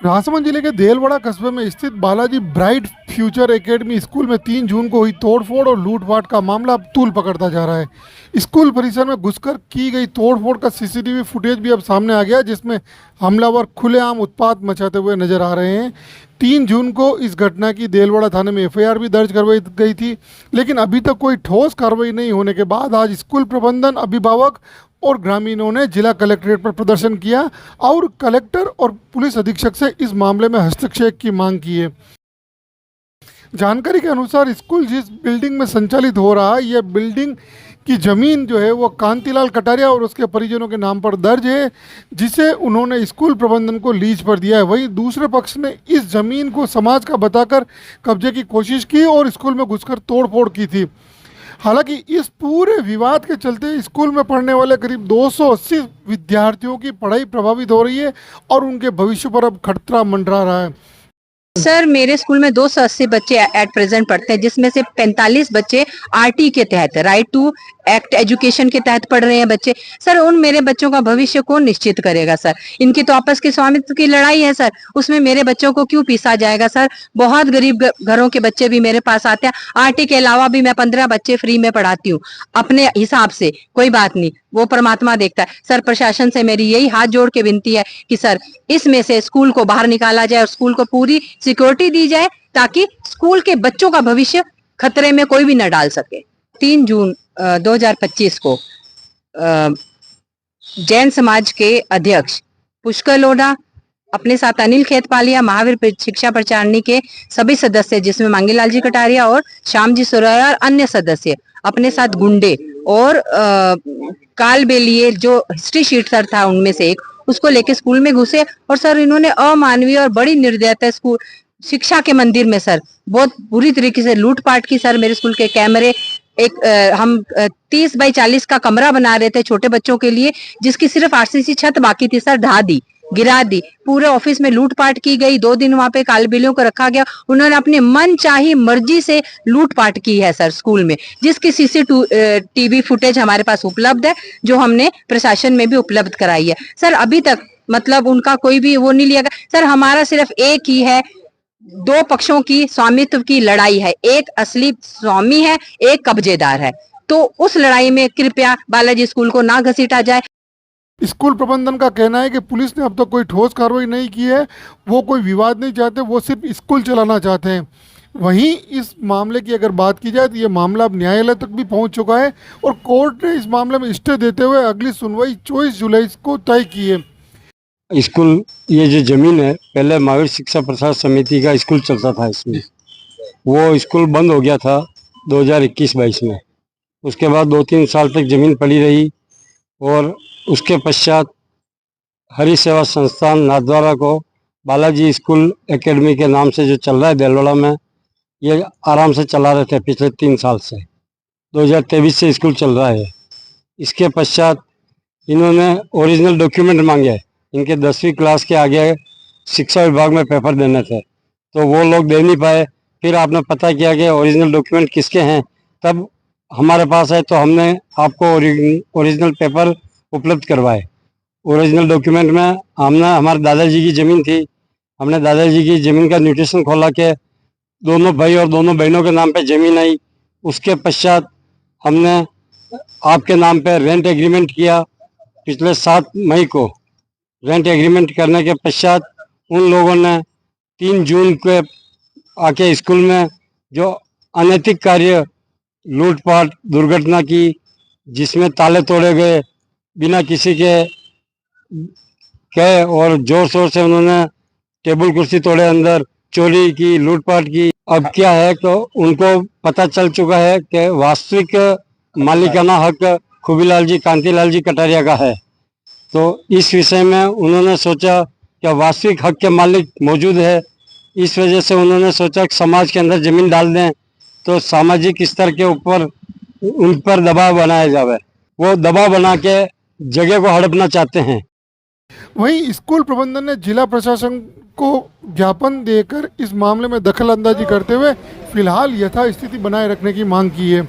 राजसमंद जिले के देलवाड़ा कस्बे में स्थित Balaji bright future academy school में 3 जून को हुई तोड़फोड़ और लूटपाट का मामला अब तूल पकड़ता जा रहा है। स्कूल परिसर में घुसकर की गई तोड़फोड़ का सीसीटीवी फुटेज भी अब सामने आ गया, जिसमें हमलावर खुलेआम उत्पात मचाते हुए नजर आ रहे हैं। 3 जून को इस घटना की देलवाड़ा थाने में एफआईआर भी दर्ज करवाई गई थी, लेकिन अभी तक कोई ठोस कार्रवाई नहीं होने के बाद आज स्कूल प्रबंधन, अभिभावक और ग्रामीणों ने जिला कलेक्ट्रेट पर प्रदर्शन किया और कलेक्टर और पुलिस अधीक्षक से इस मामले में हस्तक्षेप की मांग की है। जानकारी के अनुसार स्कूल जिस बिल्डिंग में संचालित हो रहा है, यह बिल्डिंग की जमीन जो है वो कांतिलाल कटारिया और उसके परिजनों के नाम पर दर्ज है, जिसे उन्होंने स्कूल प्रबंधन को लीज पर दिया है। वहीं दूसरे पक्ष ने इस जमीन को समाज का बताकर कब्जे की कोशिश की और स्कूल में घुसकर तोड़फोड़ की थी। हालांकि इस पूरे विवाद के चलते स्कूल में पढ़ने वाले करीब 280 विद्यार्थियों की पढ़ाई प्रभावित हो रही है और उनके भविष्य पर अब खतरा मंडरा रहा है। सर, मेरे स्कूल में 280 बच्चे एट प्रेजेंट पढ़ते हैं, जिसमें से 45 बच्चे आरटी के तहत, राइट टू एक्ट एजुकेशन के तहत पढ़ रहे हैं बच्चे। सर, उन मेरे बच्चों का भविष्य कौन निश्चित करेगा? सर, इनकी तो आपस के स्वामित्व की लड़ाई है सर, उसमें मेरे बच्चों को क्यों पीसा जाएगा? सर, बहुत गरीब घरों के बच्चे भी मेरे पास आते हैं। आरटी के अलावा भी मैं 15 बच्चे फ्री में पढ़ाती हूँ अपने हिसाब से। कोई बात नहीं, वो परमात्मा देखता है। सर, प्रशासन से मेरी यही हाथ जोड़ के विनती है कि सर, इसमें से स्कूल को बाहर निकाला जाए और स्कूल को पूरी सिक्योरिटी दी जाए, ताकि स्कूल के बच्चों का भविष्य खतरे में कोई भी न डाल सके। 3 जून 2025 को जैन समाज के अध्यक्ष पुष्कर लोढ़ा, अपने साथ अनिल खेतपालिया, महावीर शिक्षा प्रचारणी के सभी सदस्य, जिसमें मांगीलाल जी कटारिया और श्याम जी सुराया और अन्य सदस्य, अपने साथ गुंडे और कालबेलिए जो हिस्ट्री शीटर था उनमें से एक, उसको लेके स्कूल में घुसे। और सर, इन्होंने अमानवीय और बड़ी निर्दयता स्कूल शिक्षा के मंदिर में सर बहुत बुरी तरीके से लूटपाट की। सर, मेरे स्कूल के कैमरे, हम 30 बाई 40 का कमरा बना रहे थे छोटे बच्चों के लिए, जिसकी सिर्फ आरसीसी छत बाकी थी सर, ढा दी, गिरा दी। पूरे ऑफिस में लूटपाट की गई। 2 दिन वहां पे कालबेलियों को रखा गया। उन्होंने अपनी मन चाही मर्जी से लूटपाट की है सर स्कूल में, जिसकी सीसीटीवी फुटेज हमारे पास उपलब्ध है, जो हमने प्रशासन में भी उपलब्ध कराई है। सर, अभी तक मतलब उनका कोई भी वो नहीं लिया गया। सर, हमारा सिर्फ एक ही है, 2 पक्षों की स्वामित्व की लड़ाई है। एक असली स्वामी है, एक कब्जेदार है। तो उस लड़ाई में कृपया बालाजी स्कूल को ना घसीटा जाए। स्कूल प्रबंधन का कहना है कि पुलिस ने अब तक कोई ठोस कार्रवाई नहीं की है। वो कोई विवाद नहीं चाहते, वो सिर्फ स्कूल चलाना चाहते हैं। वहीं इस मामले की अगर बात की जाए तो ये मामला अब न्यायालय तक भी पहुंच चुका है और कोर्ट ने इस मामले में स्टे देते हुए अगली सुनवाई 24 जुलाई को तय की है। स्कूल, ये जो जमीन है, पहले महावीर शिक्षा प्रसार समिति का स्कूल चलता था इसमें। वो स्कूल बंद हो गया था 2021-22 में। उसके बाद 2-3 साल तक जमीन पड़ी रही और उसके पश्चात हरि सेवा संस्थान नाथद्वारा को बालाजी स्कूल एकेडमी के नाम से जो चल रहा है देलवाड़ा में, ये आराम से चला रहे थे पिछले 3 साल से। 2023 से स्कूल चल रहा है। इसके पश्चात इन्होंने ओरिजिनल डॉक्यूमेंट मांगे। इनके 10वीं क्लास के आगे शिक्षा विभाग में पेपर देने थे, तो वो लोग दे नहीं पाए। फिर आपने पता किया कि ओरिजिनल डॉक्यूमेंट किसके हैं, तब हमारे पास है, तो हमने आपको ओरिजिनल पेपर उपलब्ध करवाए। ओरिजिनल डॉक्यूमेंट में हमने, हमारे दादाजी की ज़मीन थी, हमने दादाजी की ज़मीन का म्यूटेशन खोला के दोनों भाई और दोनों बहनों के नाम पे ज़मीन आई। उसके पश्चात हमने आपके नाम पे रेंट एग्रीमेंट किया पिछले 7 मई को। रेंट एग्रीमेंट करने के पश्चात उन लोगों ने 3 जून को आके स्कूल में जो अनैतिक कार्य, लूटपाट, दुर्घटना की, जिसमें ताले तोड़े गए बिना किसी के कहे और जोर शोर से उन्होंने टेबल कुर्सी तोड़े, अंदर चोरी की, लूटपाट की। अब क्या है तो उनको पता चल चुका है कि वास्तविक मालिकाना हक खुबीलाल जी, कांतिलाल जी कटारिया का है। तो इस विषय में उन्होंने सोचा कि वास्तविक हक के मालिक मौजूद है। इस वजह से उन्होंने सोचा कि समाज के अंदर जमीन डाल दें, तो सामाजिक स्तर के ऊपर उन पर दबाव बनाया जाए। वो दबाव बना के जगह को हड़पना चाहते हैं। वहीं स्कूल प्रबंधन ने जिला प्रशासन को ज्ञापन देकर इस मामले में दखल अंदाजी करते हुए फिलहाल यथास्थिति बनाए रखने की मांग की है।